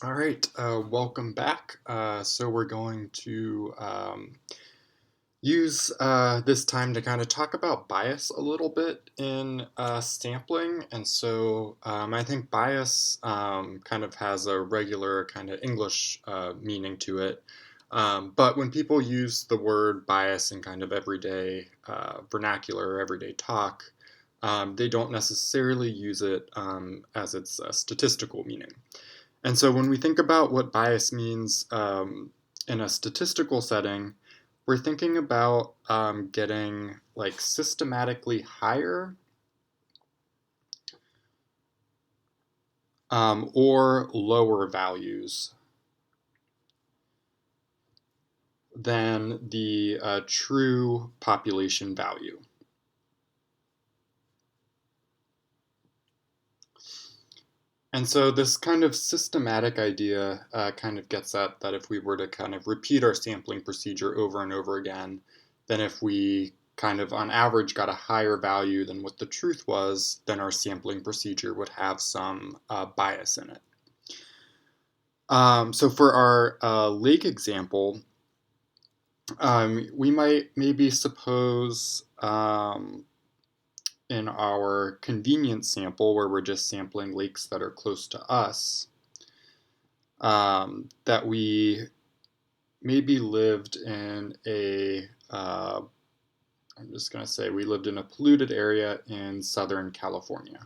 All right, welcome back. So we're going to use this time to kind of talk about bias a little bit in sampling. And so I think bias kind of has a regular kind of English meaning to it. But when people use the word bias in kind of everyday vernacular or everyday talk, they don't necessarily use it as its statistical meaning. And so when we think about what bias means in a statistical setting, we're thinking about getting like systematically higher or lower values than the true population value. And so this kind of systematic idea kind of gets at that if we were to kind of repeat our sampling procedure over and over again, then if we kind of on average got a higher value than what the truth was, then our sampling procedure would have some bias in it. So for our lake example, we might maybe suppose in our convenience sample where we're just sampling lakes that are close to us, that we maybe lived in I'm just going to say we lived in a polluted area in Southern California.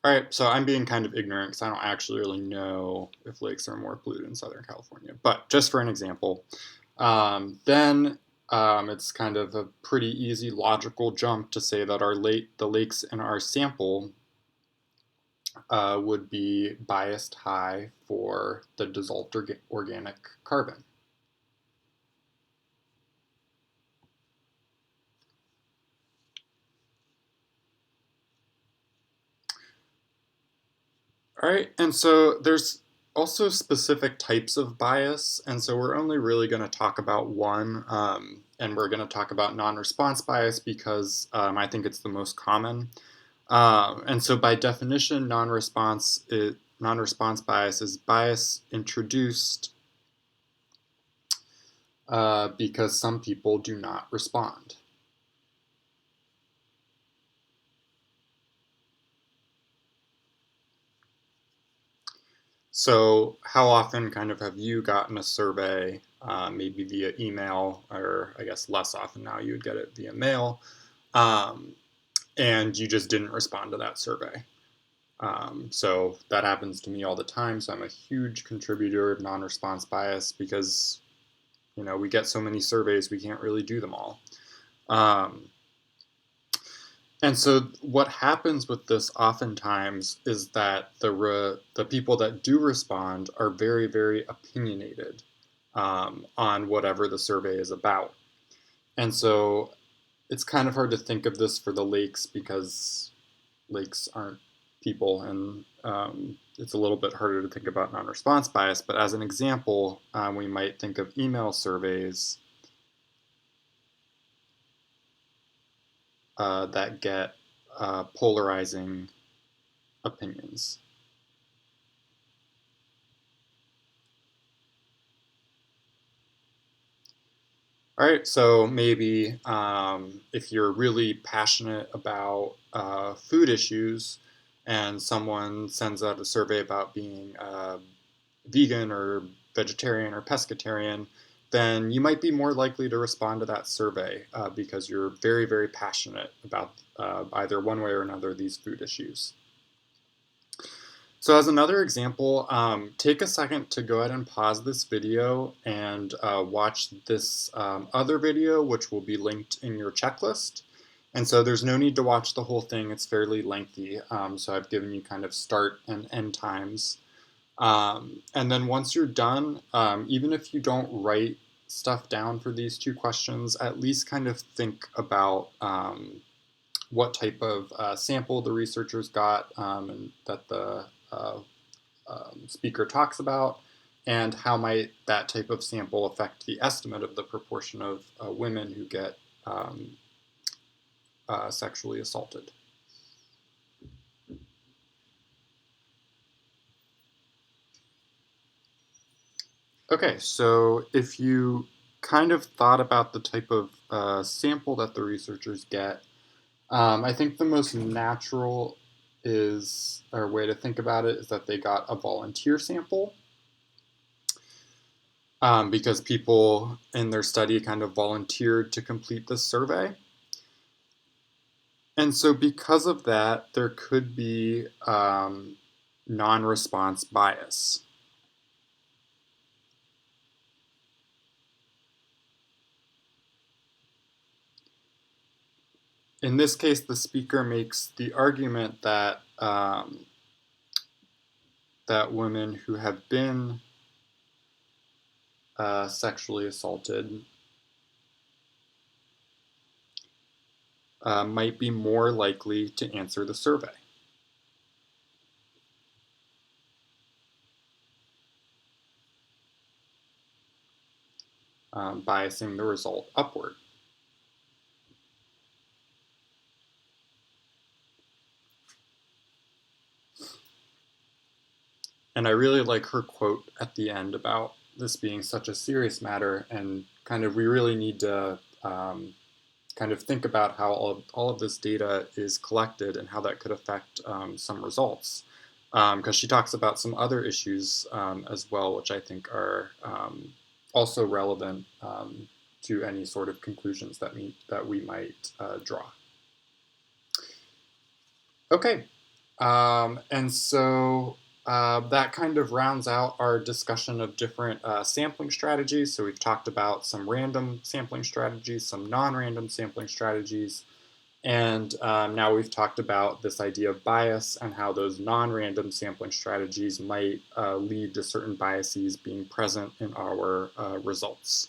All right, so I'm being kind of ignorant because I don't actually really know if lakes are more polluted in Southern California. But just for an example, then it's kind of a pretty easy logical jump to say that the lakes in our sample would be biased high for the dissolved organic carbon. All right, and so there's also specific types of bias, and so we're only really going to talk about one, and we're going to talk about non-response bias because I think it's the most common. And so by definition, non-response bias is bias introduced because some people do not respond. So how often kind of have you gotten a survey, maybe via email, or I guess less often now you would get it via mail, um, and you just didn't respond to that survey? So that happens to me all the time. So I'm a huge contributor of non-response bias because we get so many surveys we can't really do them all. Um, and so what happens with this oftentimes is that the people that do respond are very, very opinionated on whatever the survey is about. And so it's kind of hard to think of this for the lakes because lakes aren't people, and it's a little bit harder to think about non-response bias. But as an example, we might think of email surveys that get polarizing opinions. All right, so maybe if you're really passionate about food issues and someone sends out a survey about being vegan or vegetarian or pescatarian, then you might be more likely to respond to that survey because you're very, very passionate about either one way or another these food issues. So as another example, take a second to go ahead and pause this video and watch this other video, which will be linked in your checklist. And so there's no need to watch the whole thing. It's fairly lengthy. So I've given you kind of start and end times. And then once you're done, even if you don't write stuff down for these two questions, at least kind of think about what type of sample the researchers got and that the speaker talks about, and how might that type of sample affect the estimate of the proportion of women who get sexually assaulted. Okay, so if you kind of thought about the type of sample that the researchers get, I think the most natural is, or way to think about it, is that they got a volunteer sample, because people in their study kind of volunteered to complete this survey. And so, because of that, there could be non response bias. In this case, the speaker makes the argument that that women who have been sexually assaulted might be more likely to answer the survey, biasing the result upward. And I really like her quote at the end about this being such a serious matter, and kind of we really need to kind of think about how all of this data is collected and how that could affect some results. Because she talks about some other issues as well, which I think are also relevant to any sort of conclusions that we might draw. Okay, and so that kind of rounds out our discussion of different sampling strategies. So we've talked about some random sampling strategies, some non-random sampling strategies, and now we've talked about this idea of bias and how those non-random sampling strategies might lead to certain biases being present in our results.